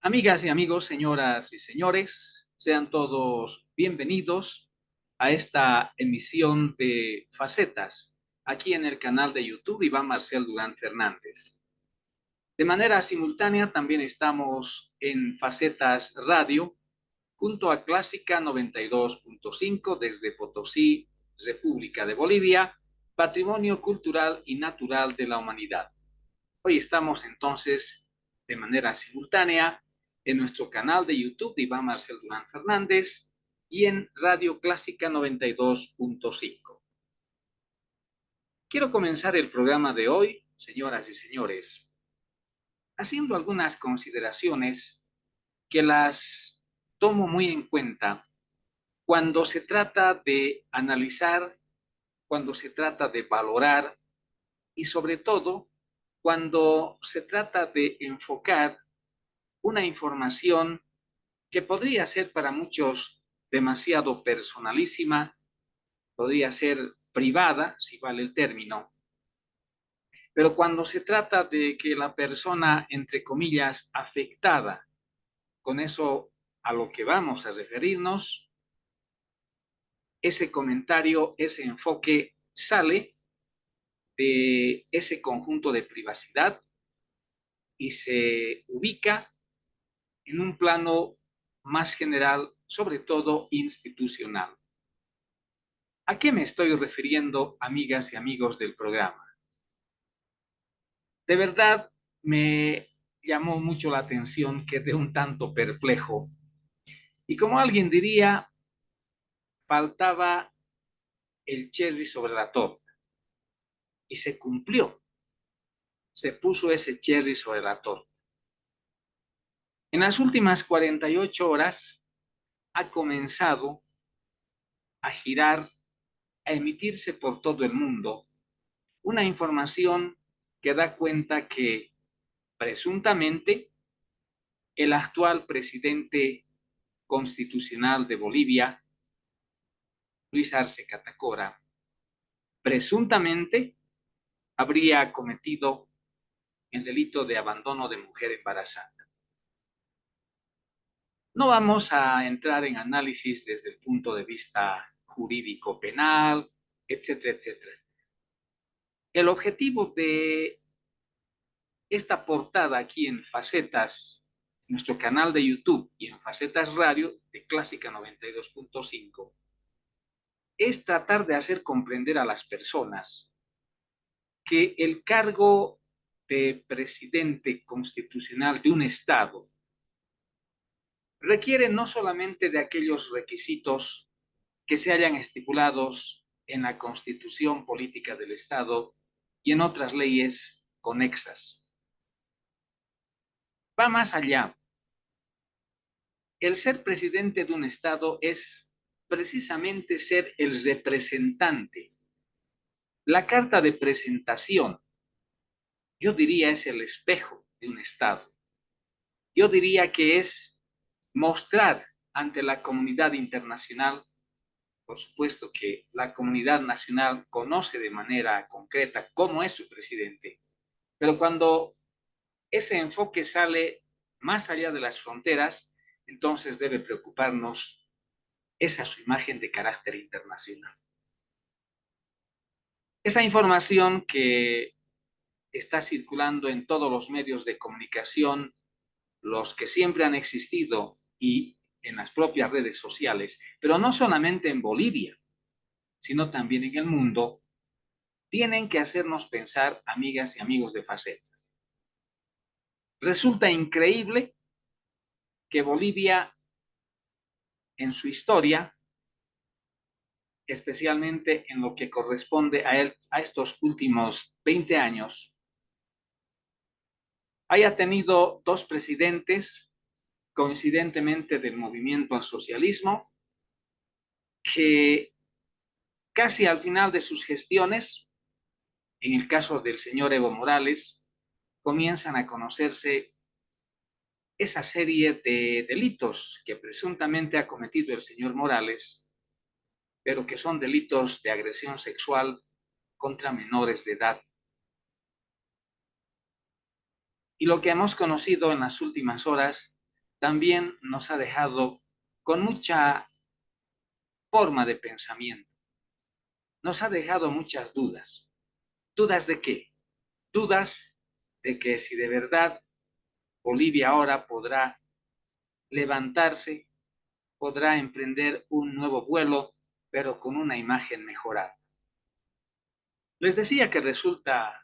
Amigas y amigos, señoras y señores, sean todos bienvenidos a esta emisión de Facetas, aquí en el canal de YouTube Iván Marcel Durán Fernández. De manera simultánea también estamos en Facetas Radio, junto a Clásica 92.5 desde Potosí, República de Bolivia, Patrimonio Cultural y Natural de la Humanidad. Hoy estamos entonces de manera simultánea en nuestro canal de YouTube de Iván Marcel Durán Fernández y en Radio Clásica 92.5. Quiero comenzar el programa de hoy, señoras y señores, haciendo algunas consideraciones que las tomo muy en cuenta cuando se trata de analizar, cuando se trata de valorar y sobre todo cuando se trata de enfocar una información que podría ser para muchos demasiado personalísima, podría ser privada, si vale el término, pero cuando se trata de que la persona, entre comillas, afectada, con eso a lo que vamos a referirnos, ese comentario, ese enfoque sale de ese conjunto de privacidad y se ubica en un plano más general, sobre todo institucional. ¿A qué me estoy refiriendo, amigas y amigos del programa? De verdad me llamó mucho la atención, quedé un tanto perplejo. Y como alguien diría, faltaba el cherry sobre la torta. Y se cumplió, se puso ese cherry sobre la torta. En las últimas 48 horas ha comenzado a girar, a emitirse por todo el mundo una información que da cuenta que presuntamente el actual presidente constitucional de Bolivia, Luis Arce Catacora, presuntamente habría cometido el delito de abandono de mujer embarazada. No vamos a entrar en análisis desde el punto de vista jurídico penal, etcétera, etcétera. El objetivo de esta portada aquí en Facetas, en nuestro canal de YouTube y en Facetas Radio de Clásica 92.5, es tratar de hacer comprender a las personas que el cargo de presidente constitucional de un Estado requiere no solamente de aquellos requisitos que se hayan estipulados en la Constitución Política del Estado y en otras leyes conexas. Va más allá. El ser presidente de un Estado es precisamente ser el representante. La carta de presentación, yo diría, es el espejo de un Estado. Yo diría que es mostrar ante la comunidad internacional, por supuesto que la comunidad nacional conoce de manera concreta cómo es su presidente, pero cuando ese enfoque sale más allá de las fronteras, entonces debe preocuparnos esa su imagen de carácter internacional. Esa información que está circulando en todos los medios de comunicación, los que siempre han existido y en las propias redes sociales, pero no solamente en Bolivia, sino también en el mundo, tienen que hacernos pensar, amigas y amigos de Facetas. Resulta increíble que Bolivia, en su historia, especialmente en lo que corresponde a estos últimos 20 años, haya tenido dos presidentes, coincidentemente del movimiento al socialismo, que casi al final de sus gestiones, en el caso del señor Evo Morales, comienzan a conocerse esa serie de delitos que presuntamente ha cometido el señor Morales, pero que son delitos de agresión sexual contra menores de edad. Y lo que hemos conocido en las últimas horas también nos ha dejado con mucha forma de pensamiento. Nos ha dejado muchas dudas. ¿Dudas de qué? Dudas de que si de verdad Bolivia ahora podrá levantarse, podrá emprender un nuevo vuelo, pero con una imagen mejorada. Les decía que resulta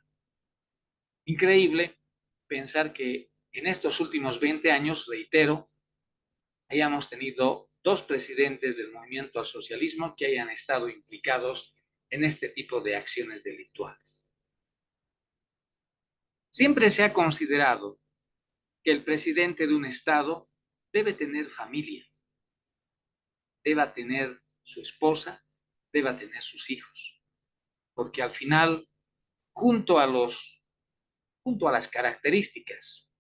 increíble pensar que en estos últimos 20 años, reitero, hayamos tenido dos presidentes del movimiento al socialismo que hayan estado implicados en este tipo de acciones delictuales. Siempre se ha considerado que el presidente de un Estado debe tener familia, deba tener su esposa, deba tener sus hijos, porque al final, junto a las características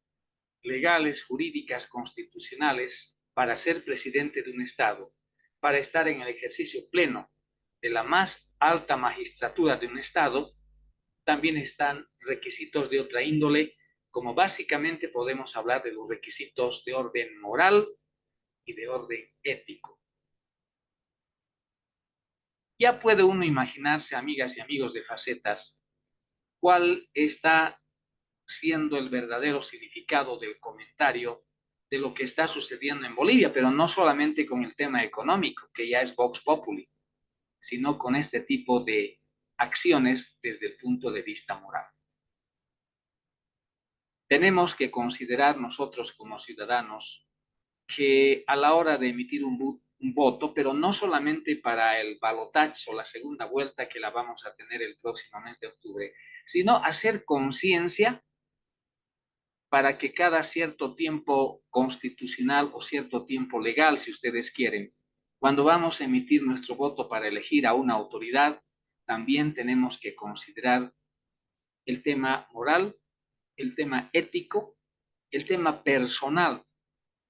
legales, jurídicas, constitucionales, para ser presidente de un Estado, para estar en el ejercicio pleno de la más alta magistratura de un Estado, también están requisitos de otra índole, como básicamente podemos hablar de los requisitos de orden moral y de orden ético. Ya puede uno imaginarse, amigas y amigos de Facetas, cuál está siendo el verdadero significado del comentario de lo que está sucediendo en Bolivia, pero no solamente con el tema económico, que ya es Vox Populi, sino con este tipo de acciones desde el punto de vista moral. Tenemos que considerar nosotros como ciudadanos que a la hora de emitir un voto, pero no solamente para el balotaje o la segunda vuelta que la vamos a tener el próximo mes de octubre, sino hacer conciencia para que cada cierto tiempo constitucional o cierto tiempo legal, si ustedes quieren, cuando vamos a emitir nuestro voto para elegir a una autoridad, también tenemos que considerar el tema moral, el tema ético, el tema personal,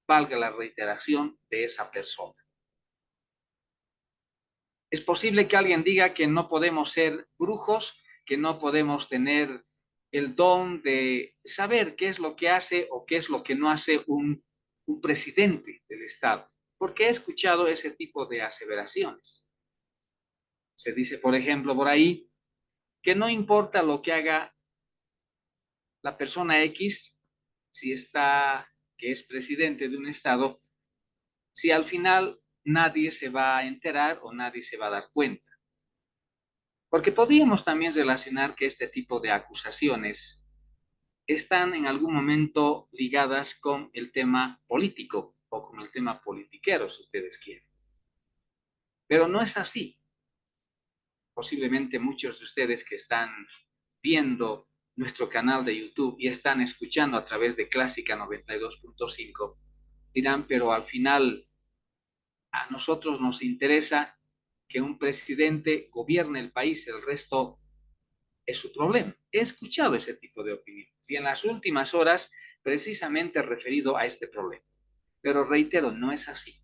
valga la reiteración, de esa persona. Es posible que alguien diga que no podemos ser brujos, que no podemos tener el don de saber qué es lo que hace o qué es lo que no hace un presidente del Estado, porque he escuchado ese tipo de aseveraciones. Se dice, por ejemplo, por ahí, que no importa lo que haga la persona X, si está, que es presidente de un Estado, si al final nadie se va a enterar o nadie se va a dar cuenta. Porque podríamos también relacionar que este tipo de acusaciones están en algún momento ligadas con el tema político o con el tema politiquero, si ustedes quieren. Pero no es así. Posiblemente muchos de ustedes que están viendo nuestro canal de YouTube y están escuchando a través de Clásica 92.5 dirán, pero al final a nosotros nos interesa que un presidente gobierne el país, el resto es su problema. He escuchado ese tipo de opiniones y en las últimas horas precisamente referido a este problema. Pero reitero, no es así.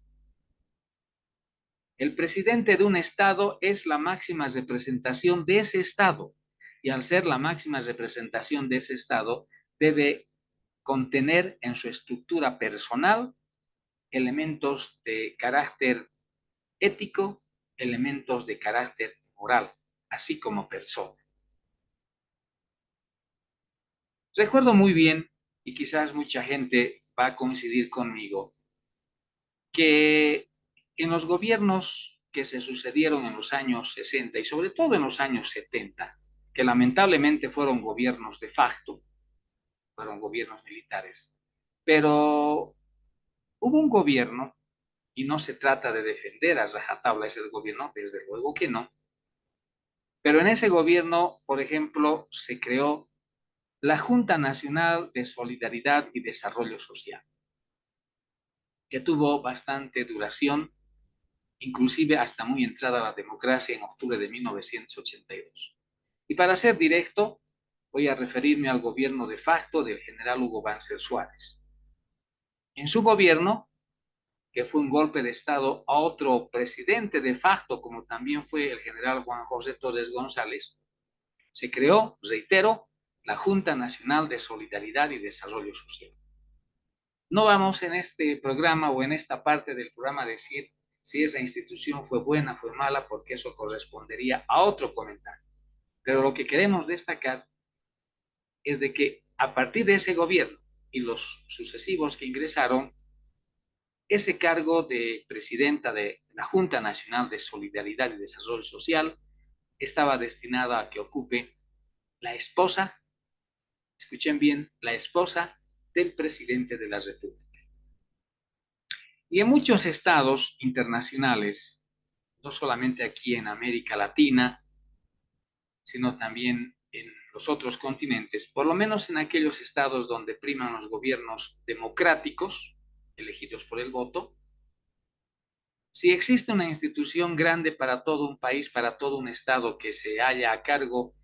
El presidente de un Estado es la máxima representación de ese Estado y al ser la máxima representación de ese Estado debe contener en su estructura personal elementos de carácter ético, elementos de carácter moral, así como persona. Recuerdo muy bien, y quizás mucha gente va a coincidir conmigo, que en los gobiernos que se sucedieron en los años 60 y sobre todo en los años 70, que lamentablemente fueron gobiernos de facto, fueron gobiernos militares, pero hubo un gobierno, y no se trata de defender a rajatabla ese gobierno, desde luego que no, pero en ese gobierno, por ejemplo, se creó la Junta Nacional de Solidaridad y Desarrollo Social, que tuvo bastante duración, inclusive hasta muy entrada la democracia en octubre de 1982. Y para ser directo, voy a referirme al gobierno de facto del general Hugo Banzer Suárez. En su gobierno, que fue un golpe de Estado a otro presidente de facto, como también fue el general Juan José Torres González, se creó, reitero, la Junta Nacional de Solidaridad y Desarrollo Social. No vamos en este programa o en esta parte del programa a decir si esa institución fue buena, fue mala, porque eso correspondería a otro comentario. Pero lo que queremos destacar es de que a partir de ese gobierno y los sucesivos que ingresaron, ese cargo de presidenta de la Junta Nacional de Solidaridad y Desarrollo Social estaba destinada a que ocupe la esposa, escuchen bien, la esposa del presidente de la República. Y en muchos estados internacionales, no solamente aquí en América Latina, sino también en los otros continentes, por lo menos en aquellos estados donde priman los gobiernos democráticos, elegidos por el voto, si existe una institución grande para todo un país, para todo un estado que se halla a cargo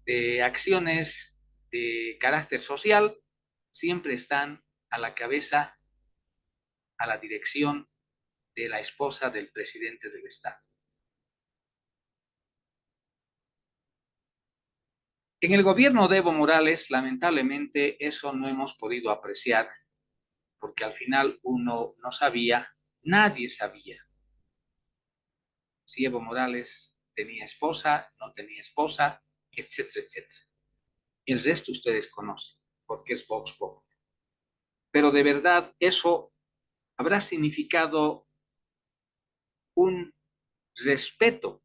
de acciones de carácter social, siempre están a la cabeza, a la dirección de la esposa del presidente del estado. En el gobierno de Evo Morales, lamentablemente, eso no hemos podido apreciar, porque al final uno no sabía, nadie sabía si Evo Morales tenía esposa, no tenía esposa, etcétera, etcétera. El resto ustedes conocen, porque es Vox Populi. Pero de verdad, eso habrá significado un respeto,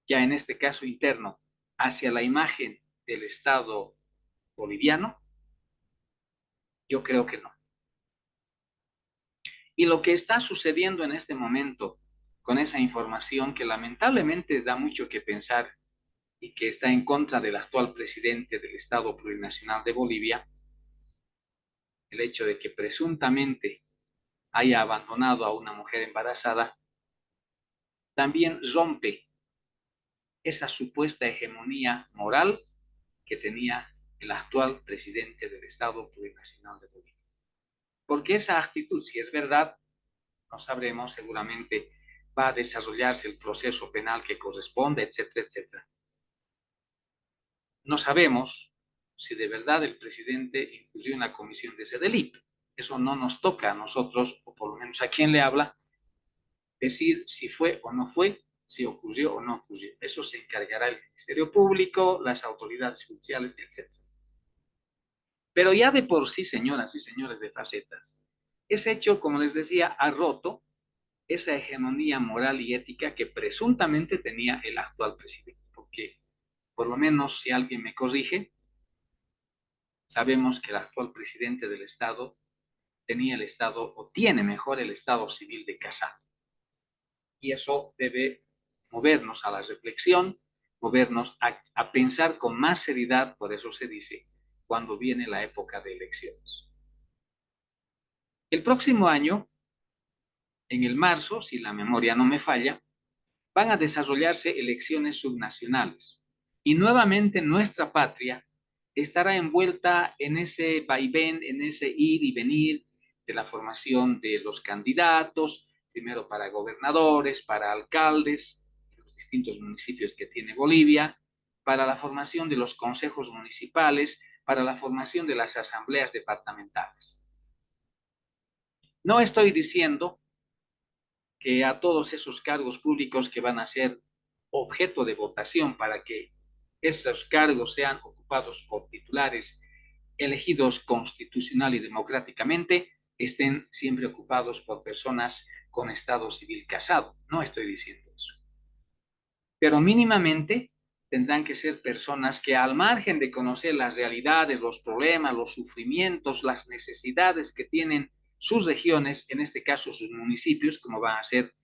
ya en este caso interno, hacia la imagen del Estado boliviano. Yo creo que no. Y lo que está sucediendo en este momento con esa información que lamentablemente da mucho que pensar y que está en contra del actual presidente del Estado Plurinacional de Bolivia, el hecho de que presuntamente haya abandonado a una mujer embarazada, también rompe esa supuesta hegemonía moral que tenía el actual presidente del Estado Plurinacional de Bolivia. Porque esa actitud, si es verdad, no sabremos, seguramente va a desarrollarse el proceso penal que corresponde, etcétera, etcétera. No sabemos si de verdad el presidente incurrió en la comisión de ese delito. Eso no nos toca a nosotros, o por lo menos a quien le habla, decir si fue o no fue, si ocurrió o no ocurrió. Eso se encargará el Ministerio Público, las autoridades judiciales, etcétera. Pero ya de por sí, señoras y señores de Facetas, ese hecho, como les decía, ha roto esa hegemonía moral y ética que presuntamente tenía el actual presidente. Porque, por lo menos, si alguien me corrige, sabemos que el actual presidente del Estado tenía el Estado, o tiene mejor el Estado civil de casado. Y eso debe movernos a la reflexión, movernos a pensar con más seriedad, por eso se dice, cuando viene la época de elecciones. El próximo año, en el marzo, si la memoria no me falla, van a desarrollarse elecciones subnacionales. Y nuevamente nuestra patria estará envuelta en ese vaivén, en ese ir y venir de la formación de los candidatos, primero para gobernadores, para alcaldes de los distintos municipios que tiene Bolivia, para la formación de los consejos municipales, para la formación de las asambleas departamentales. No estoy diciendo que a todos esos cargos públicos que van a ser objeto de votación para que esos cargos sean ocupados por titulares elegidos constitucional y democráticamente, estén siempre ocupados por personas con estado civil casado. No estoy diciendo eso. Pero mínimamente tendrán que ser personas que, al margen de conocer las realidades, los problemas, los sufrimientos, las necesidades que tienen sus regiones, en este caso sus municipios, como van a ser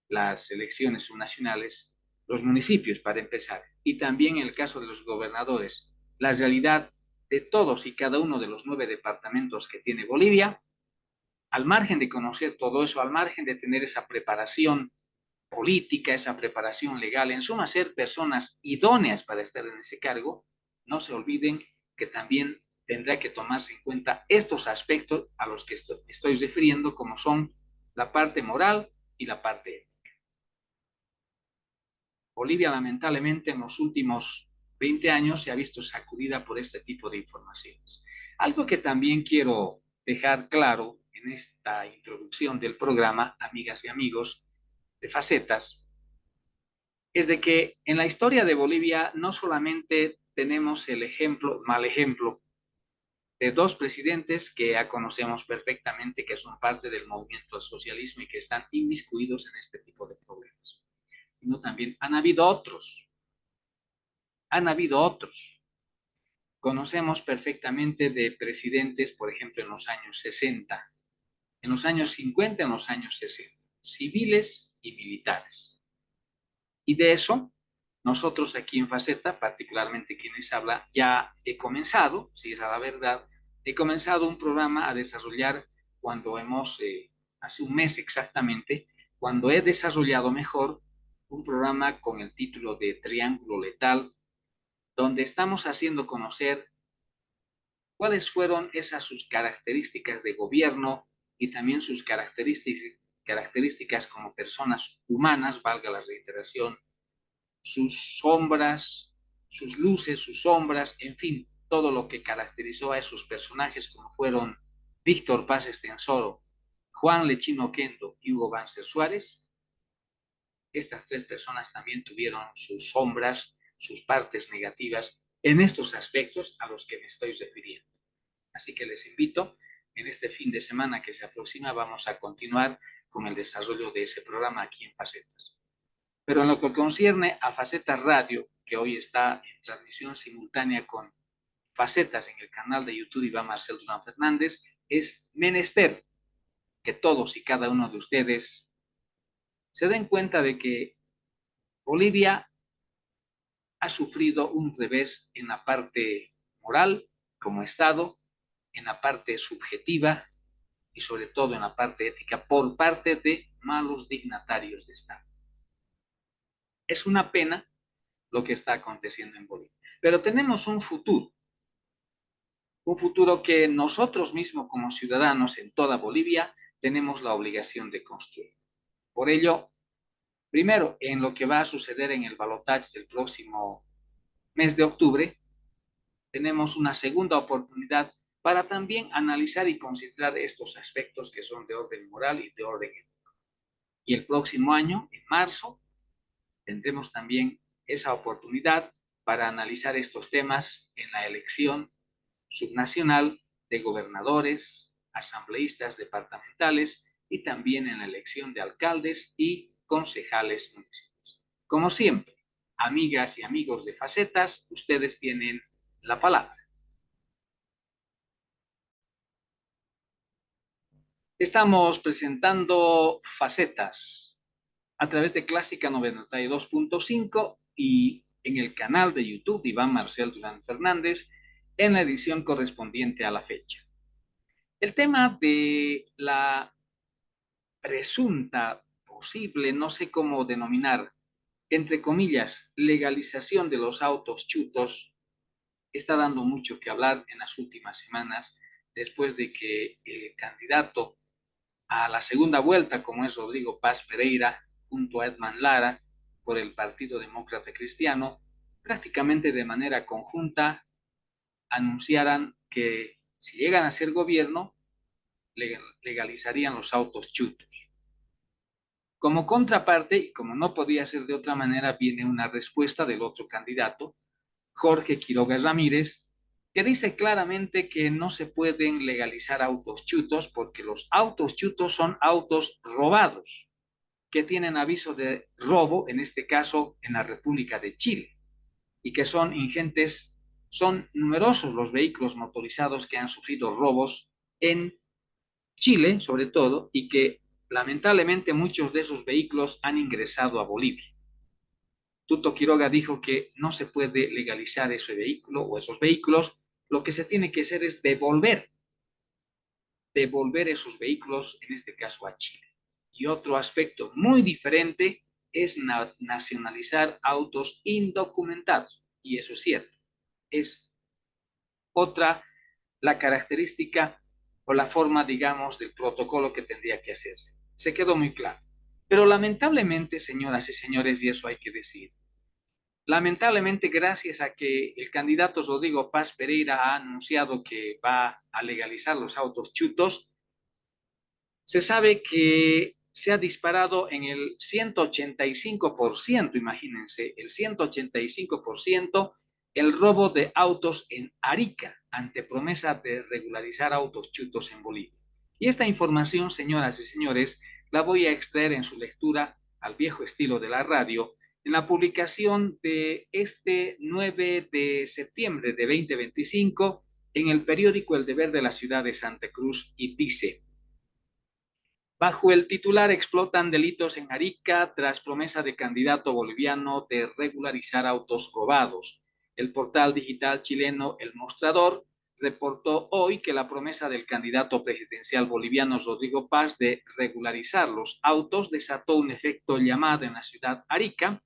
las elecciones subnacionales, los municipios para empezar, y también en el caso de los gobernadores, la realidad de todos y cada uno de los 9 departamentos que tiene Bolivia, al margen de conocer todo eso, al margen de tener esa preparación política, esa preparación legal, en suma ser personas idóneas para estar en ese cargo, no se olviden que también tendrá que tomarse en cuenta estos aspectos a los que estoy refiriendo, como son la parte moral y la parte ética. Bolivia, lamentablemente, en los últimos 20 años se ha visto sacudida por este tipo de informaciones. Algo que también quiero dejar claro en esta introducción del programa, amigas y amigos de Facetas, es de que en la historia de Bolivia no solamente tenemos el mal ejemplo, de dos presidentes que ya conocemos perfectamente que son parte del movimiento del socialismo y que están inmiscuidos en este tipo de problemas, sino también han habido otros. Conocemos perfectamente de presidentes, por ejemplo, en los años 60, en los años 50, en los años 60, civiles y militares. Y de eso, nosotros aquí en Faceta, particularmente quienes habla, ya he comenzado, si era la verdad, he comenzado un programa a desarrollar cuando hace un mes exactamente, cuando he desarrollado mejor un programa con el título de Triángulo Letal, donde estamos haciendo conocer cuáles fueron esas sus características de gobierno y también sus características como personas humanas, valga la reiteración, sus sombras, sus luces, sus sombras, en fin, todo lo que caracterizó a esos personajes como fueron Víctor Paz Estenssoro, Juan Lechino Kendo y Hugo Banzer Suárez. Estas tres personas también tuvieron sus sombras, sus partes negativas en estos aspectos a los que me estoy refiriendo. Así que les invito, en este fin de semana que se aproxima, vamos a continuar con el desarrollo de ese programa aquí en Facetas. Pero en lo que concierne a Facetas Radio, que hoy está en transmisión simultánea con Facetas en el canal de YouTube Iván Marcel Durán Fernández, es menester que todos y cada uno de ustedes se den cuenta de que Bolivia ha sufrido un revés en la parte moral como Estado, en la parte subjetiva y sobre todo en la parte ética por parte de malos dignatarios de Estado. Es una pena lo que está aconteciendo en Bolivia, pero tenemos un futuro que nosotros mismos como ciudadanos en toda Bolivia tenemos la obligación de construir. Por ello, primero, en lo que va a suceder en el balotaje del próximo mes de octubre, tenemos una segunda oportunidad para también analizar y considerar estos aspectos que son de orden moral y de orden ético. Y el próximo año, en marzo, tendremos también esa oportunidad para analizar estos temas en la elección subnacional de gobernadores, asambleístas departamentales y también en la elección de alcaldes y concejales municipales. Como siempre, amigas y amigos de Facetas, ustedes tienen la palabra. Estamos presentando Facetas a través de Clásica 92.5 y en el canal de YouTube de Iván Marcel Durán Fernández en la edición correspondiente a la fecha. El tema de la presunta, posible, no sé cómo denominar, entre comillas, legalización de los autos chutos está dando mucho que hablar en las últimas semanas después de que el candidato a la segunda vuelta, como es Rodrigo Paz Pereira, junto a Edman Lara, por el Partido Demócrata Cristiano, prácticamente de manera conjunta anunciaran que si llegan a ser gobierno, legalizarían los autos chutos. Como contraparte, y como no podía ser de otra manera, viene una respuesta del otro candidato, Jorge Quiroga Ramírez, que dice claramente que no se pueden legalizar autos chutos porque los autos chutos son autos robados, que tienen aviso de robo, en este caso en la República de Chile, y que son ingentes, son numerosos los vehículos motorizados que han sufrido robos en Chile, sobre todo, y que lamentablemente muchos de esos vehículos han ingresado a Bolivia. Tuto Quiroga dijo que no se puede legalizar ese vehículo o esos vehículos, lo que se tiene que hacer es devolver esos vehículos, en este caso a Chile. Y otro aspecto muy diferente es nacionalizar autos indocumentados, y eso es cierto, es otra la característica o la forma, digamos, del protocolo que tendría que hacerse. Se quedó muy claro. Pero lamentablemente, señoras y señores, y eso hay que decir, Lamentablemente, gracias a que el candidato Rodrigo Paz Pereira ha anunciado que va a legalizar los autos chutos, se sabe que se ha disparado en el 185%, imagínense, el 185% el robo de autos en Arica, ante promesa de regularizar autos chutos en Bolivia. Y esta información, señoras y señores, la voy a extraer en su lectura al viejo estilo de la radio, en la publicación de este 9 de septiembre de 2025 en el periódico El Deber de la ciudad de Santa Cruz, y dice: bajo el titular explotan delitos en Arica tras promesa de candidato boliviano de regularizar autos robados. El portal digital chileno El Mostrador reportó hoy que la promesa del candidato presidencial boliviano Rodrigo Paz de regularizar los autos desató un efecto llamada en la ciudad Arica,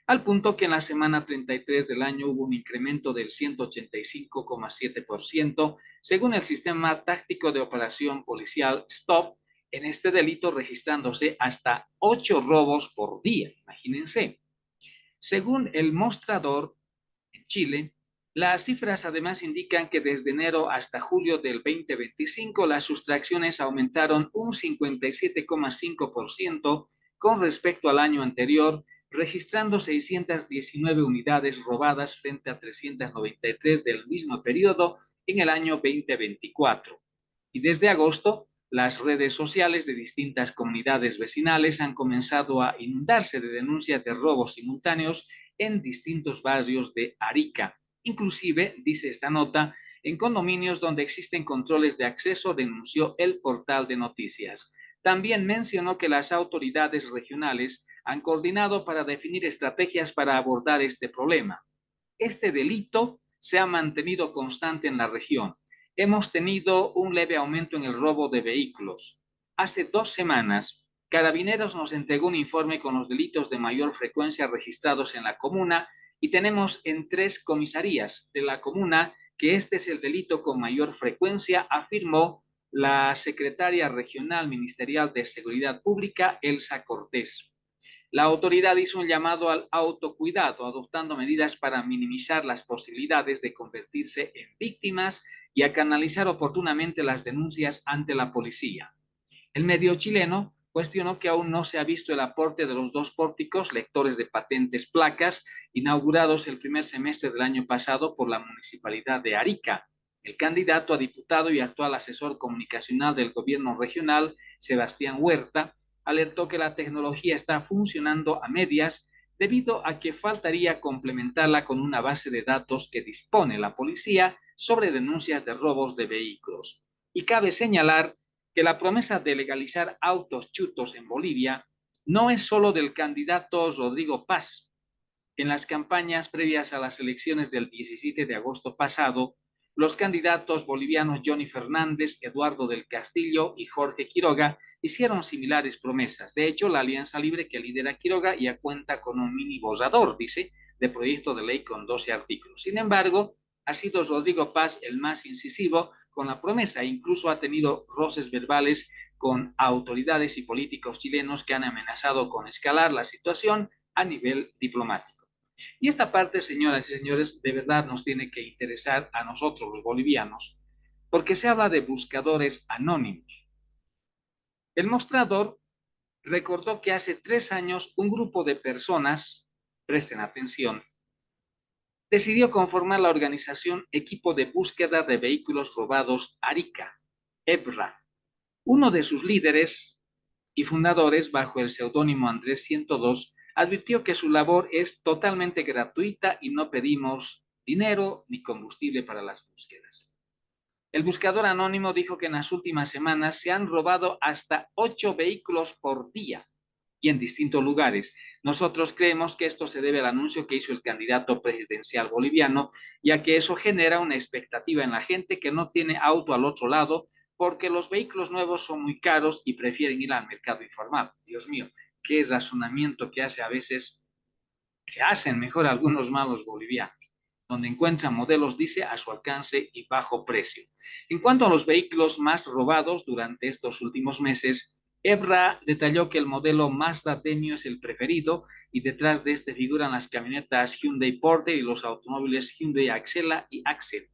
al punto que en la semana 33 del año hubo un incremento del 185,7%, según el sistema táctico de operación policial STOP, en este delito registrándose hasta 8 robos por día, imagínense. Según el Mostrador, en Chile, las cifras además indican que desde enero hasta julio del 2025 las sustracciones aumentaron un 57,5% con respecto al año anterior, registrando 619 unidades robadas frente a 393 del mismo periodo en el año 2024. Y desde agosto, las redes sociales de distintas comunidades vecinales han comenzado a inundarse de denuncias de robos simultáneos en distintos barrios de Arica. Inclusive, dice esta nota, en condominios donde existen controles de acceso, denunció el portal de noticias. También mencionó que las autoridades regionales han coordinado para definir estrategias para abordar este problema. Este delito se ha mantenido constante en la región. Hemos tenido un leve aumento en el robo de vehículos. Hace 2 semanas, Carabineros nos entregó un informe con los delitos de mayor frecuencia registrados en la comuna y tenemos en 3 comisarías de la comuna que este es el delito con mayor frecuencia, afirmó la secretaria regional ministerial de Seguridad Pública, Elsa Cortés. La autoridad hizo un llamado al autocuidado, adoptando medidas para minimizar las posibilidades de convertirse en víctimas y a canalizar oportunamente las denuncias ante la policía. El medio chileno cuestionó que aún no se ha visto el aporte de los 2 pórticos lectores de patentes placas inaugurados el primer semestre del año pasado por la municipalidad de Arica. El candidato a diputado y actual asesor comunicacional del gobierno regional, Sebastián Huerta, alertó que la tecnología está funcionando a medias debido a que faltaría complementarla con una base de datos que dispone la policía sobre denuncias de robos de vehículos. Y cabe señalar que la promesa de legalizar autos chutos en Bolivia no es solo del candidato Rodrigo Paz. En las campañas previas a las elecciones del 17 de agosto pasado, los candidatos bolivianos Johnny Fernández, Eduardo del Castillo y Jorge Quiroga hicieron similares promesas. De hecho, la Alianza Libre que lidera Quiroga ya cuenta con un mini borrador, dice, de proyecto de ley con 12 artículos. Sin embargo, ha sido Rodrigo Paz el más incisivo con la promesa e incluso ha tenido roces verbales con autoridades y políticos chilenos que han amenazado con escalar la situación a nivel diplomático. Y esta parte, señoras y señores, de verdad nos tiene que interesar a nosotros los bolivianos, porque se habla de buscadores anónimos. El mostrador recordó que hace 3 años un grupo de personas, presten atención, decidió conformar la organización Equipo de Búsqueda de Vehículos Robados Arica, EBRA. Uno de sus líderes y fundadores, bajo el seudónimo Andrés 102, advirtió que su labor es totalmente gratuita y no pedimos dinero ni combustible para las búsquedas. El buscador anónimo dijo que en las últimas semanas se han robado hasta 8 vehículos por día y en distintos lugares. Nosotros creemos que esto se debe al anuncio que hizo el candidato presidencial boliviano, ya que eso genera una expectativa en la gente que no tiene auto al otro lado, porque los vehículos nuevos son muy caros y prefieren ir al mercado informal. Dios mío, qué razonamiento que hace a veces, que hacen mejor algunos malos bolivianos, donde encuentran modelos, dice, a su alcance y bajo precio. En cuanto a los vehículos más robados durante estos últimos meses, Ebra detalló que el modelo Mazda Demio es el preferido y detrás de este figuran las camionetas Hyundai Porter y los automóviles Hyundai Axela y Accent.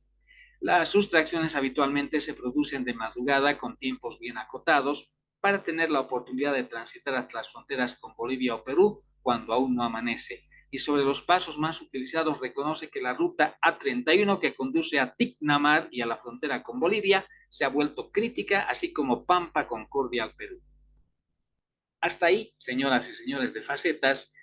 Las sustracciones habitualmente se producen de madrugada con tiempos bien acotados para tener la oportunidad de transitar hasta las fronteras con Bolivia o Perú cuando aún no amanece. Y sobre los pasos más utilizados reconoce que la ruta A31 que conduce a Ticnamar y a la frontera con Bolivia se ha vuelto crítica, así como Pampa Concordia al Perú. Hasta ahí, señoras y señores de Facetas,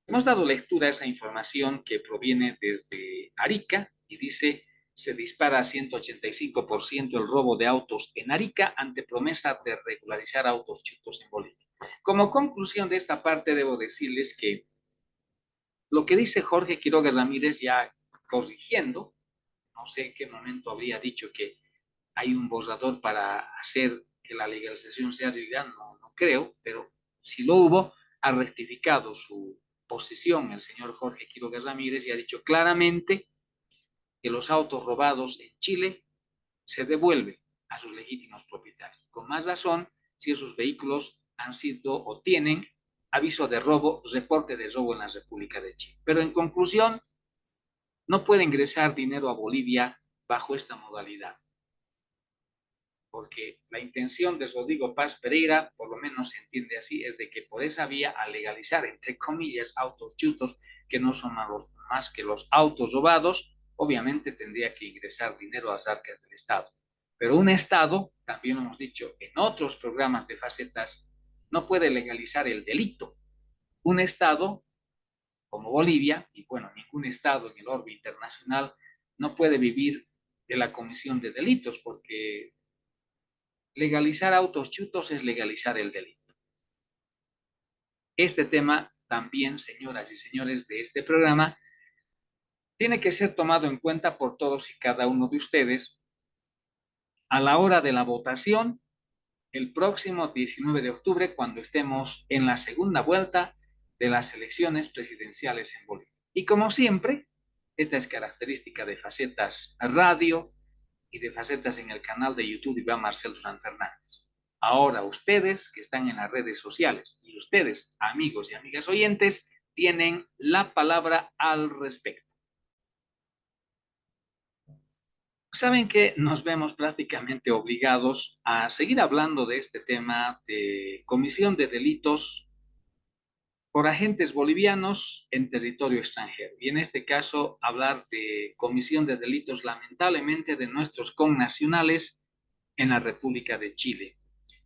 hemos dado lectura a esa información que proviene desde Arica y dice: se dispara a 185% el robo de autos en Arica ante promesa de regularizar autos chutos en Bolivia. Como conclusión de esta parte, debo decirles que lo que dice Jorge Quiroga Ramírez, ya corrigiendo, no sé en qué momento habría dicho que hay un borrador para hacer que la legalización sea realidad, no creo, pero si lo hubo, ha rectificado su posición el señor Jorge Quiroga Ramírez y ha dicho claramente que los autos robados en Chile se devuelven a sus legítimos propietarios. Con más razón, si esos vehículos han sido o tienen aviso de robo, reporte de robo en la República de Chile. Pero en conclusión, no puede ingresar dinero a Bolivia bajo esta modalidad, porque la intención de Rodrigo Paz Pereira, por lo menos se entiende así, es de que por esa vía, al legalizar, entre comillas, autos chutos, que no son más que los autos robados, obviamente tendría que ingresar dinero a las arcas del Estado. Pero un Estado, también lo hemos dicho en otros programas de Facetas, no puede legalizar el delito. Un Estado como Bolivia, y bueno, ningún Estado en el orbe internacional, no puede vivir de la comisión de delitos, porque legalizar autos chutos es legalizar el delito. Este tema también, señoras y señores de este programa, tiene que ser tomado en cuenta por todos y cada uno de ustedes a la hora de la votación el próximo 19 de octubre, cuando estemos en la segunda vuelta de las elecciones presidenciales en Bolivia. Y como siempre, esta es característica de Facetas Radio y de Facetas en el canal de YouTube Iván Marcel Durán Fernández. Ahora ustedes que están en las redes sociales y ustedes, amigos y amigas oyentes, tienen la palabra al respecto. Saben que nos vemos prácticamente obligados a seguir hablando de este tema de comisión de delitos por agentes bolivianos en territorio extranjero. Y en este caso, hablar de comisión de delitos, lamentablemente, de nuestros connacionales en la República de Chile.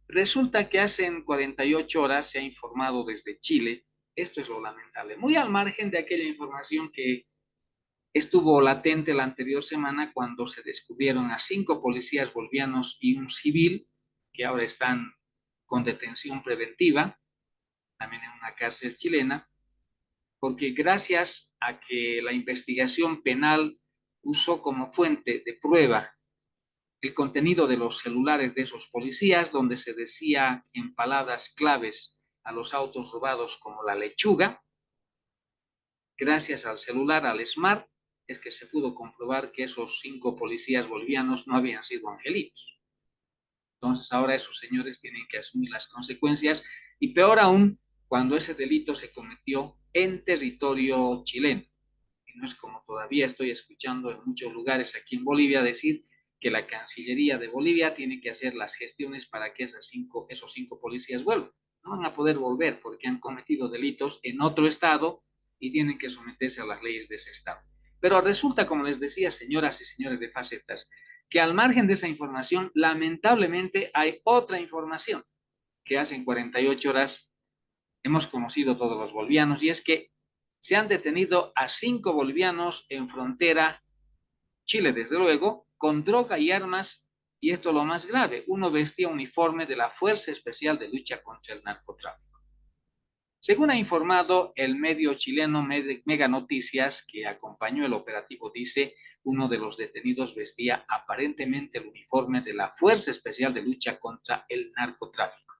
Resulta que hace 48 horas se ha informado desde Chile, esto es lo lamentable, muy al margen de aquella información que estuvo latente la anterior semana cuando se descubrieron a 5 policías bolivianos y un civil que ahora están con detención preventiva, también en una cárcel chilena, porque gracias a que la investigación penal usó como fuente de prueba el contenido de los celulares de esos policías, donde se decía en palabras claves a los autos robados como la lechuga, gracias al celular, al Smart, es que se pudo comprobar que esos 5 policías bolivianos no habían sido angelitos. Entonces ahora esos señores tienen que asumir las consecuencias y peor aún cuando ese delito se cometió en territorio chileno. Y no es como todavía estoy escuchando en muchos lugares aquí en Bolivia decir que la Cancillería de Bolivia tiene que hacer las gestiones para que esos 5 policías vuelvan. No van a poder volver porque han cometido delitos en otro estado y tienen que someterse a las leyes de ese estado. Pero resulta, como les decía, señoras y señores de Facetas, que al margen de esa información, lamentablemente hay otra información que hace 48 horas hemos conocido todos los bolivianos, y es que se han detenido a 5 bolivianos en frontera, Chile desde luego, con droga y armas, y esto es lo más grave, uno vestía uniforme de la Fuerza Especial de Lucha contra el Narcotráfico. Según ha informado el medio chileno Mega Noticias, que acompañó el operativo, dice, uno de los detenidos vestía aparentemente el uniforme de la Fuerza Especial de Lucha contra el Narcotráfico.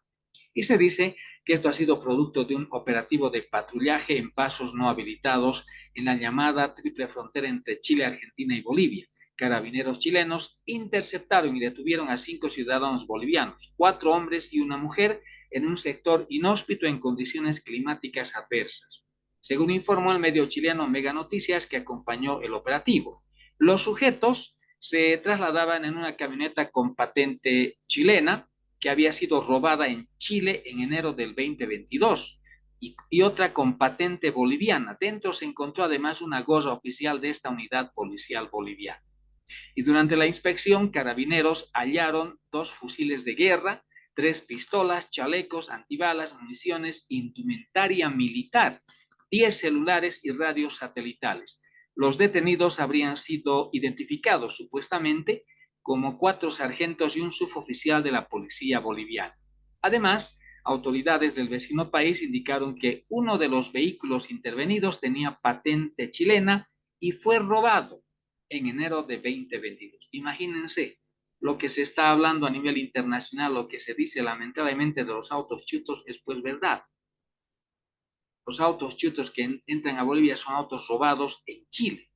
Y se dice que esto ha sido producto de un operativo de patrullaje en pasos no habilitados en la llamada triple frontera entre Chile, Argentina y Bolivia. Carabineros chilenos interceptaron y detuvieron a 5 ciudadanos bolivianos, 4 hombres y una mujer, en un sector inhóspito en condiciones climáticas adversas, según informó el medio chileno Mega Noticias, que acompañó el operativo. Los sujetos se trasladaban en una camioneta con patente chilena que había sido robada en Chile en enero del 2022 y otra con patente boliviana. Dentro se encontró además una gorra oficial de esta unidad policial boliviana. Y durante la inspección, carabineros hallaron 2 fusiles de guerra, 3 pistolas, chalecos, antibalas, municiones, indumentaria militar, 10 celulares y radios satelitales. Los detenidos habrían sido identificados supuestamente como 4 sargentos y un suboficial de la policía boliviana. Además, autoridades del vecino país indicaron que uno de los vehículos intervenidos tenía patente chilena y fue robado en enero de 2022. Imagínense lo que se está hablando a nivel internacional, lo que se dice lamentablemente de los autos chutos es pues verdad. Los autos chutos que entran a Bolivia son autos robados en Chile.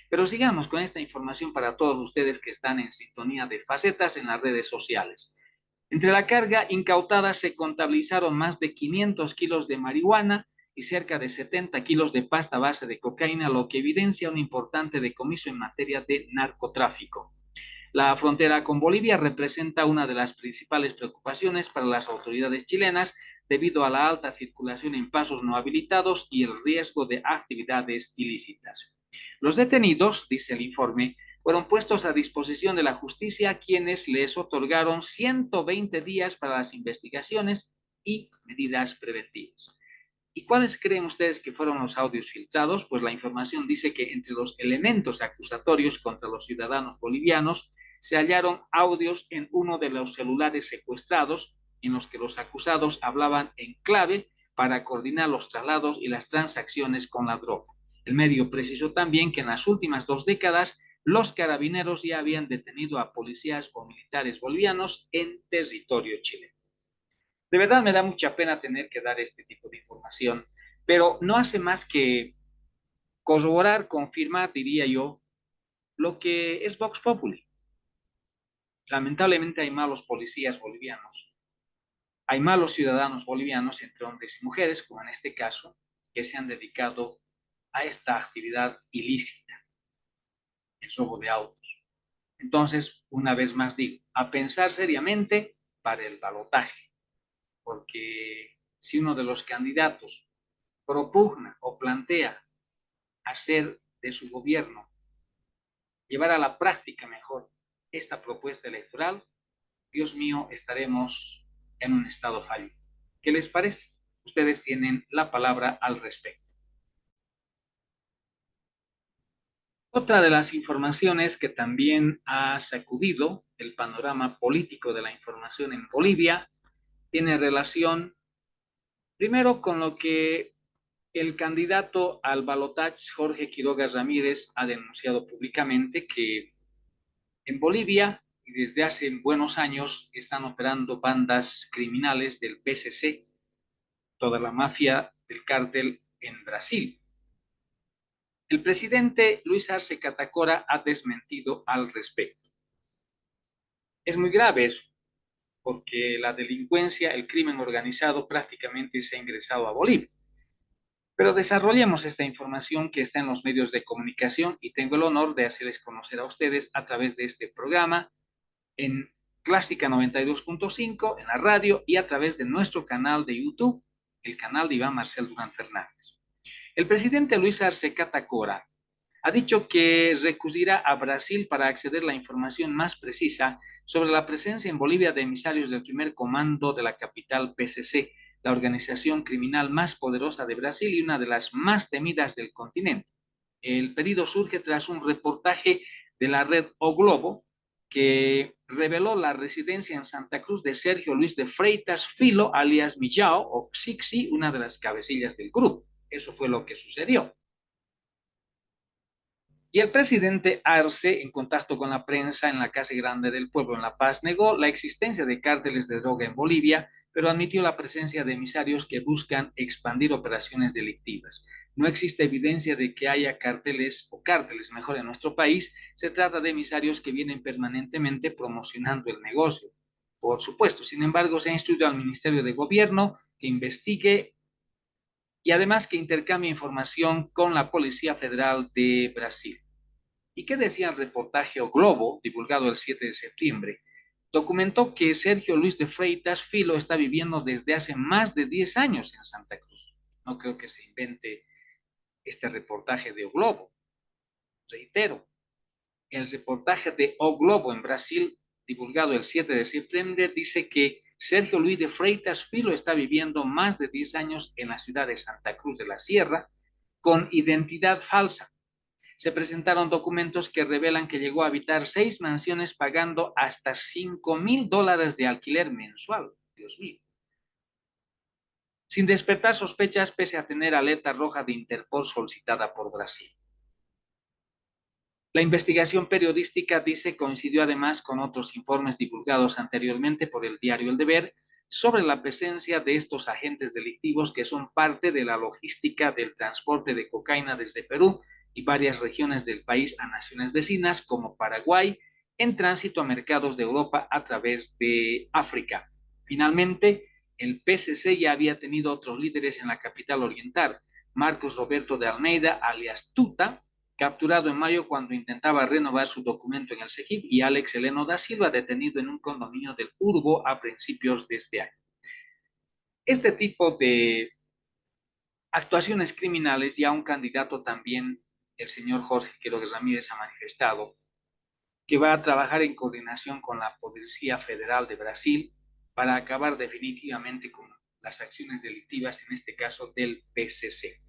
Pero sigamos con esta información para todos ustedes que están en sintonía de Facetas en las redes sociales. Entre la carga incautada se contabilizaron más de 500 kilos de marihuana y cerca de 70 kilos de pasta base de cocaína, lo que evidencia un importante decomiso en materia de narcotráfico. La frontera con Bolivia representa una de las principales preocupaciones para las autoridades chilenas debido a la alta circulación en pasos no habilitados y el riesgo de actividades ilícitas. Los detenidos, dice el informe, fueron puestos a disposición de la justicia, quienes les otorgaron 120 días para las investigaciones y medidas preventivas. ¿Y cuáles creen ustedes que fueron los audios filtrados? Pues la información dice que entre los elementos acusatorios contra los ciudadanos bolivianos se hallaron audios en uno de los celulares secuestrados en los que los acusados hablaban en clave para coordinar los traslados y las transacciones con la droga. El medio precisó también que en las últimas 2 décadas los carabineros ya habían detenido a policías o militares bolivianos en territorio chileno. De verdad me da mucha pena tener que dar este tipo de información, pero no hace más que corroborar, confirmar, diría yo, lo que es Vox Populi. Lamentablemente hay malos policías bolivianos, hay malos ciudadanos bolivianos, entre hombres y mujeres, como en este caso, que se han dedicado a esta actividad ilícita, el robo de autos. Entonces, una vez más digo, a pensar seriamente para el balotaje, porque si uno de los candidatos propugna o plantea hacer de su gobierno, llevar a la práctica mejor esta propuesta electoral, Dios mío, estaremos en un estado fallido. ¿Qué les parece? Ustedes tienen la palabra al respecto. Otra de las informaciones que también ha sacudido el panorama político de la información en Bolivia tiene relación primero con lo que el candidato al balotaje Jorge Quiroga Ramírez ha denunciado públicamente que en Bolivia y desde hace buenos años están operando bandas criminales del PCC, toda la mafia del cártel en Brasil. El presidente Luis Arce Catacora ha desmentido al respecto. Es muy grave eso, porque la delincuencia, el crimen organizado prácticamente se ha ingresado a Bolivia. Pero desarrollemos esta información que está en los medios de comunicación y tengo el honor de hacerles conocer a ustedes a través de este programa en Clásica 92.5, en la radio y a través de nuestro canal de YouTube, el canal de Iván Marcel Durán Fernández. El presidente Luis Arce Catacora ha dicho que recurrirá a Brasil para acceder a la información más precisa sobre la presencia en Bolivia de emisarios del primer comando de la capital PCC, la organización criminal más poderosa de Brasil y una de las más temidas del continente. El pedido surge tras un reportaje de la red O Globo que reveló la residencia en Santa Cruz de Sergio Luis de Freitas Filo, alias Millao o Xixi, una de las cabecillas del grupo. Eso fue lo que sucedió. Y el presidente Arce, en contacto con la prensa en la Casa Grande del Pueblo en La Paz, negó la existencia de cárteles de droga en Bolivia, pero admitió la presencia de emisarios que buscan expandir operaciones delictivas. No existe evidencia de que haya carteles o cárteles mejor en nuestro país. Se trata de emisarios que vienen permanentemente promocionando el negocio. por supuesto. Sin embargo, se ha instruido al Ministerio de Gobierno que investigue y además que intercambie información con la Policía Federal de Brasil. ¿Y qué decía el reportaje O Globo, divulgado el 7 de septiembre? Documentó que Sergio Luis de Freitas Filo está viviendo desde hace más de 10 años en Santa Cruz. No creo que se invente este reportaje de O Globo. Reitero, el reportaje de O Globo en Brasil, divulgado el 7 de septiembre, dice que Sergio Luis de Freitas Filo está viviendo más de 10 años en la ciudad de Santa Cruz de la Sierra con identidad falsa. Se presentaron documentos que revelan que llegó a habitar 6 mansiones pagando hasta $5,000 de alquiler mensual. Dios mío. Sin despertar sospechas pese a tener alerta roja de Interpol solicitada por Brasil. La investigación periodística, dice, coincidió además con otros informes divulgados anteriormente por el diario El Deber sobre la presencia de estos agentes delictivos que son parte de la logística del transporte de cocaína desde Perú y varias regiones del país a naciones vecinas como Paraguay, en tránsito a mercados de Europa a través de África. Finalmente, el PCC ya había tenido otros líderes en la capital oriental. Marcos Roberto de Almeida, alias Tuta, capturado en mayo cuando intentaba renovar su documento en el SEGIP, y Alex Heleno da Silva, detenido en un condominio del Urbo a principios de este año. Este tipo de actuaciones criminales, ya un candidato también, el señor Jorge Quiroga Ramírez, ha manifestado que va a trabajar en coordinación con la Policía Federal de Brasil para acabar definitivamente con las acciones delictivas, en este caso del PCC.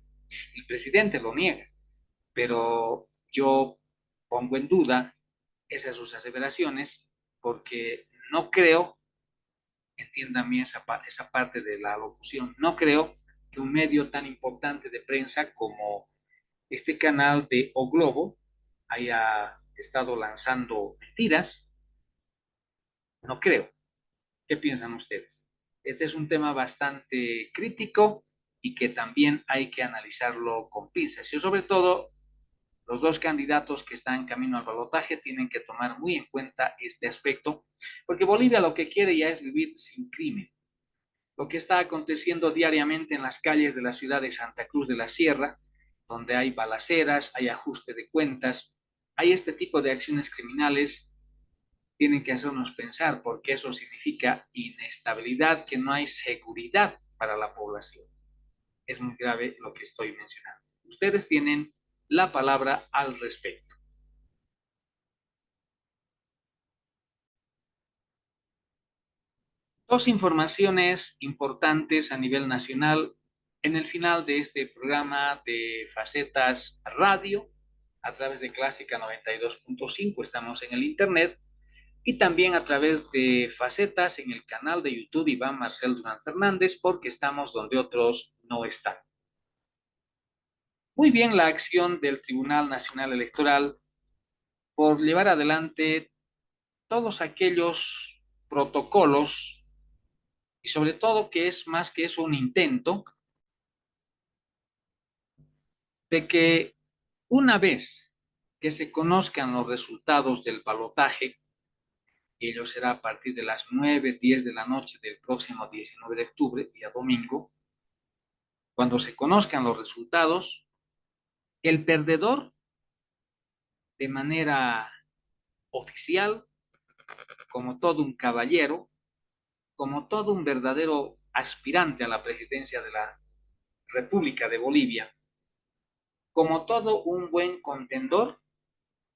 El presidente lo niega, pero yo pongo en duda esas sus aseveraciones porque no creo, entiendan bien esa parte de la locución, no creo que un medio tan importante de prensa como este canal de O Globo haya estado lanzando mentiras. No creo. ¿Qué piensan ustedes? Este es un tema bastante crítico y que también hay que analizarlo con pinzas. Y sobre todo, los dos candidatos que están en camino al balotaje tienen que tomar muy en cuenta este aspecto, porque Bolivia lo que quiere ya es vivir sin crimen. Lo que está aconteciendo diariamente en las calles de la ciudad de Santa Cruz de la Sierra, donde hay balaceras, hay ajuste de cuentas, hay este tipo de acciones criminales, tienen que hacernos pensar, porque eso significa inestabilidad, que no hay seguridad para la población. Es muy grave lo que estoy mencionando. Ustedes tienen la palabra al respecto. Dos informaciones importantes a nivel nacional en el final de este programa de Facetas Radio a través de Clásica 92.5. Estamos en el internet y también a través de Facetas en el canal de YouTube Iván Marcel Durán Fernández, porque estamos donde otros no están. Muy bien la acción del Tribunal Nacional Electoral por llevar adelante todos aquellos protocolos y sobre todo que es más que eso un intento de que una vez que se conozcan los resultados del balotaje, y ello será a partir de las 9:10 de la noche del próximo 19 de octubre, día domingo, cuando se conozcan los resultados, el perdedor de manera oficial, como todo un caballero, como todo un verdadero aspirante a la presidencia de la República de Bolivia, como todo un buen contendor,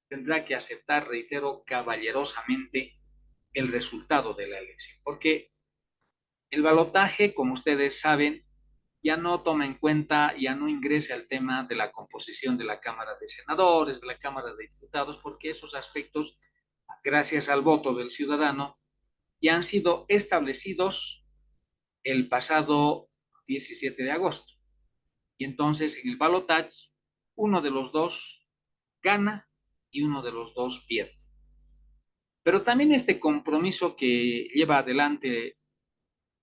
tendrá que aceptar, reitero, caballerosamente el resultado de la elección. Porque el balotaje, como ustedes saben, ya no toma en cuenta, ya no ingresa el tema de la composición de la Cámara de Senadores, de la Cámara de Diputados, porque esos aspectos, gracias al voto del ciudadano, ya han sido establecidos el pasado 17 de agosto. Y entonces en el balotaje, uno de los dos gana y uno de los dos pierde. Pero también este compromiso que lleva adelante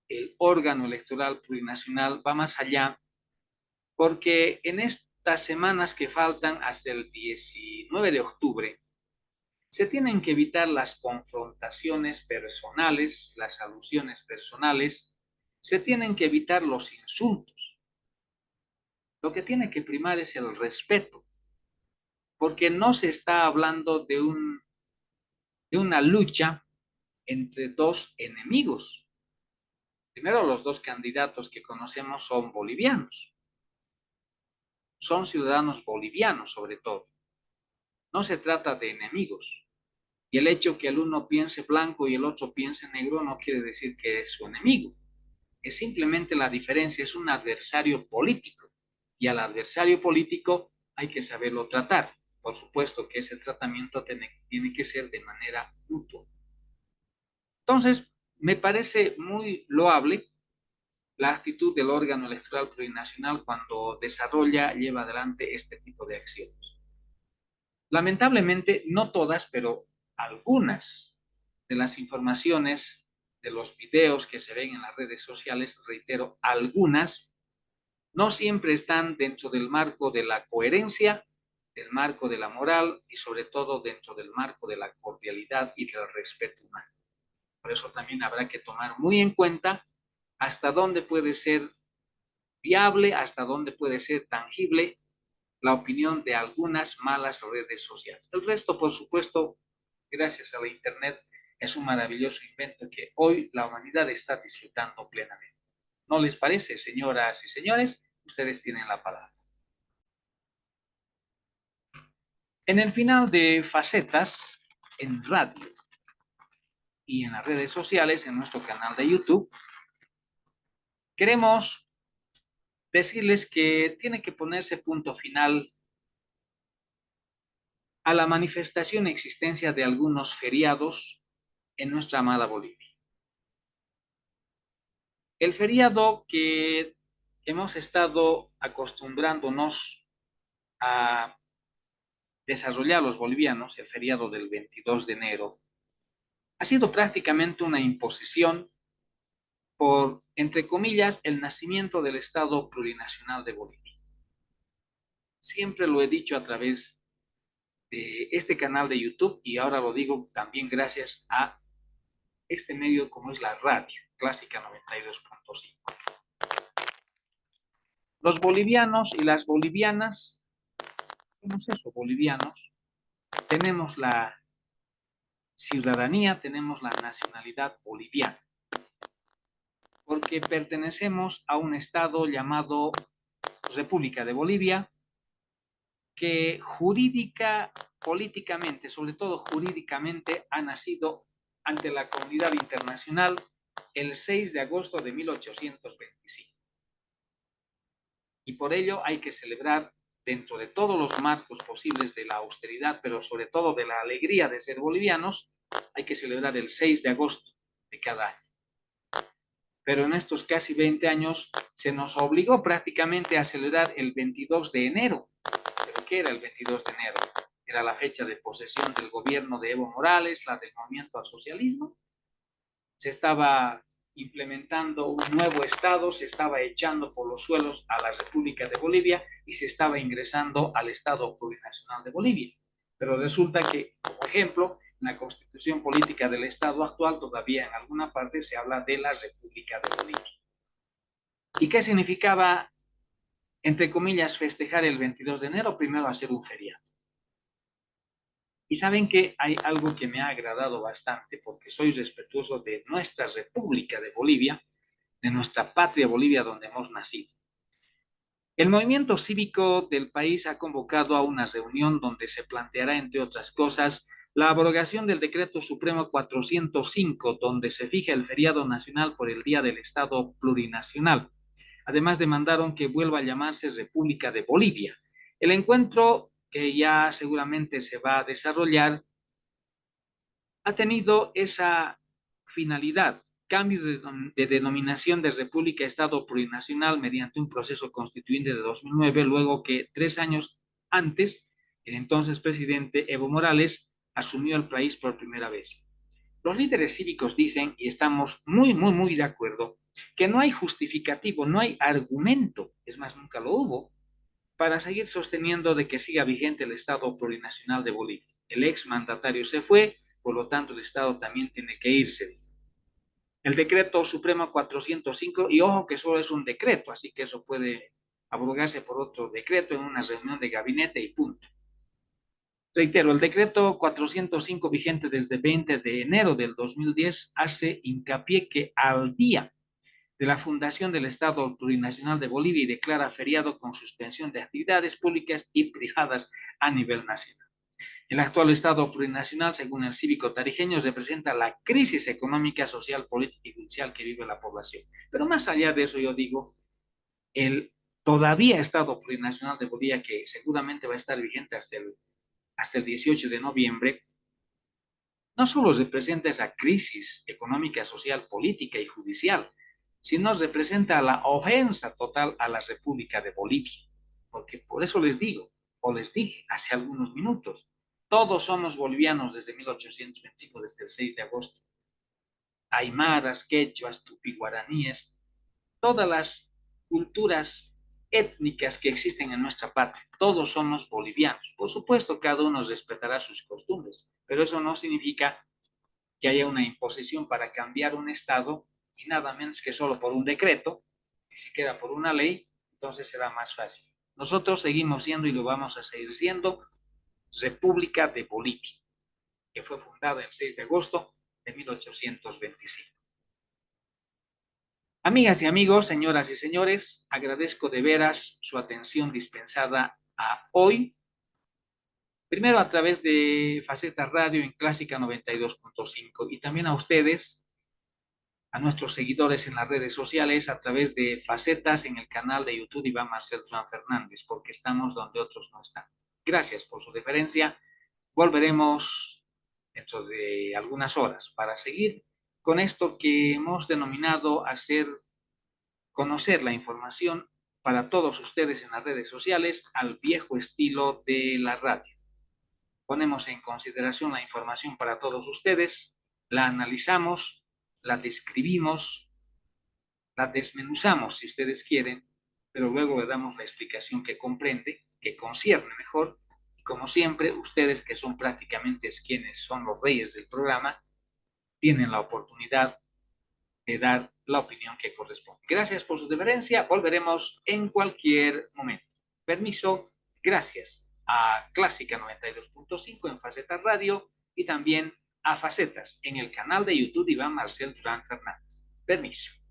el órgano electoral plurinacional va más allá, porque en estas semanas que faltan hasta el 19 de octubre Se tienen que evitar las confrontaciones personales, las alusiones personales, se tienen que evitar los insultos. Lo que tiene que primar es el respeto, porque no se está hablando de una lucha entre dos enemigos. Primero, los dos candidatos que conocemos son bolivianos, son ciudadanos bolivianos sobre todo. No se trata de enemigos. Y el hecho que el uno piense blanco y el otro piense negro no quiere decir que es su enemigo. Es simplemente la diferencia, es un adversario político. Y al adversario político hay que saberlo tratar. Por supuesto que ese tratamiento tiene que ser de manera mutua. Entonces, me parece muy loable la actitud del órgano electoral plurinacional cuando desarrolla, lleva adelante este tipo de acciones. Lamentablemente, no todas, pero algunas de las informaciones, de los videos que se ven en las redes sociales, reitero, algunas no siempre están dentro del marco de la coherencia, del marco de la moral y sobre todo dentro del marco de la cordialidad y del respeto humano. Por eso también habrá que tomar muy en cuenta hasta dónde puede ser viable, hasta dónde puede ser tangible la opinión de algunas malas redes sociales. El resto, por supuesto, gracias a la Internet, es un maravilloso invento que hoy la humanidad está disfrutando plenamente. ¿No les parece, señoras y señores? Ustedes tienen la palabra. En el final de Facetas, en radio y en las redes sociales, en nuestro canal de YouTube, queremos decirles que tiene que ponerse punto final a la manifestación y existencia de algunos feriados en nuestra amada Bolivia. El feriado que hemos estado acostumbrándonos a desarrollar los bolivianos, el feriado del 22 de enero, ha sido prácticamente una imposición por, entre comillas, el nacimiento del Estado plurinacional de Bolivia. Siempre lo he dicho a través de este canal de YouTube y ahora lo digo también gracias a este medio como es la radio, Clásica 92.5. Los bolivianos y las bolivianas, somos eso, bolivianos, tenemos la ciudadanía, tenemos la nacionalidad boliviana, porque pertenecemos a un estado llamado República de Bolivia, que jurídica, políticamente, sobre todo jurídicamente, ha nacido ante la comunidad internacional el 6 de agosto de 1825. Y por ello hay que celebrar dentro de todos los marcos posibles de la austeridad, pero sobre todo de la alegría de ser bolivianos, hay que celebrar el 6 de agosto de cada año. Pero en estos casi 20 años se nos obligó prácticamente a celebrar el 22 de enero. ¿Pero qué era el 22 de enero? Era la fecha de posesión del gobierno de Evo Morales, la del movimiento al socialismo. Se estaba implementando un nuevo Estado, se estaba echando por los suelos a la República de Bolivia y se estaba ingresando al Estado plurinacional de Bolivia. Pero resulta que, por ejemplo, en la constitución política del Estado actual todavía en alguna parte se habla de la República de Bolivia. ¿Y qué significaba, entre comillas, festejar el 22 de enero? Primero hacer un feriado. Y saben que hay algo que me ha agradado bastante porque soy respetuoso de nuestra República de Bolivia, de nuestra patria Bolivia donde hemos nacido. El movimiento cívico del país ha convocado a una reunión donde se planteará, entre otras cosas, la abrogación del Decreto Supremo 405, donde se fija el feriado nacional por el Día del Estado Plurinacional. Además, demandaron que vuelva a llamarse República de Bolivia. El encuentro, que ya seguramente se va a desarrollar, ha tenido esa finalidad, cambio de denominación de República a Estado Plurinacional mediante un proceso constituyente de 2009, luego que 3 años antes, el entonces presidente Evo Morales asumió el país por primera vez. Los líderes cívicos dicen, y estamos muy de acuerdo, que no hay justificativo, no hay argumento, es más, nunca lo hubo, para seguir sosteniendo de que siga vigente el Estado plurinacional de Bolivia. el exmandatario se fue, por lo tanto el Estado también tiene que irse. El decreto supremo 405, y ojo que solo es un decreto, así que eso puede abrogarse por otro decreto en una reunión de gabinete y punto. Reitero, el decreto 405 vigente desde 20 de enero del 2010 hace hincapié que al día de la fundación del Estado Plurinacional de Bolivia y declara feriado con suspensión de actividades públicas y privadas a nivel nacional. El actual Estado plurinacional, según el cívico tarijeño, representa la crisis económica, social, política y judicial que vive la población. Pero más allá de eso, yo digo, el todavía Estado plurinacional de Bolivia, que seguramente va a estar vigente hasta el 18 de noviembre, no solo representa esa crisis económica, social, política y judicial, sino representa la ofensa total a la República de Bolivia. Porque por eso les digo, o les dije hace algunos minutos, todos somos bolivianos desde 1825, desde el 6 de agosto. Aymaras, quechuas, tupiguaraníes, todas las culturas étnicas que existen en nuestra patria. Todos somos bolivianos. Por supuesto, cada uno respetará sus costumbres, pero eso no significa que haya una imposición para cambiar un Estado y nada menos que solo por un decreto, ni siquiera por una ley, entonces será más fácil. Nosotros seguimos siendo y lo vamos a seguir siendo República de Bolivia, que fue fundada el 6 de agosto de 1825. Amigas y amigos, señoras y señores, agradezco de veras su atención dispensada a hoy, primero a través de Faceta Radio en Clásica 92.5 y también a ustedes, a nuestros seguidores en las redes sociales a través de Facetas en el canal de YouTube Iván Marcel Trump Fernández, porque estamos donde otros no están. Gracias por su deferencia. Volveremos dentro de algunas horas para seguir con esto que hemos denominado hacer conocer la información para todos ustedes en las redes sociales al viejo estilo de la radio. Ponemos en consideración la información para todos ustedes, la analizamos, la describimos, la desmenuzamos si ustedes quieren, pero luego le damos la explicación que comprende, que concierne mejor, y como siempre, ustedes que son prácticamente quienes son los reyes del programa, tienen la oportunidad de dar la opinión que corresponde. Gracias por su deferencia, volveremos en cualquier momento. Permiso, gracias a Clásica 92.5 en Facetas Radio y también a Facetas en el canal de YouTube Iván Marcel Durán Fernández. Permiso.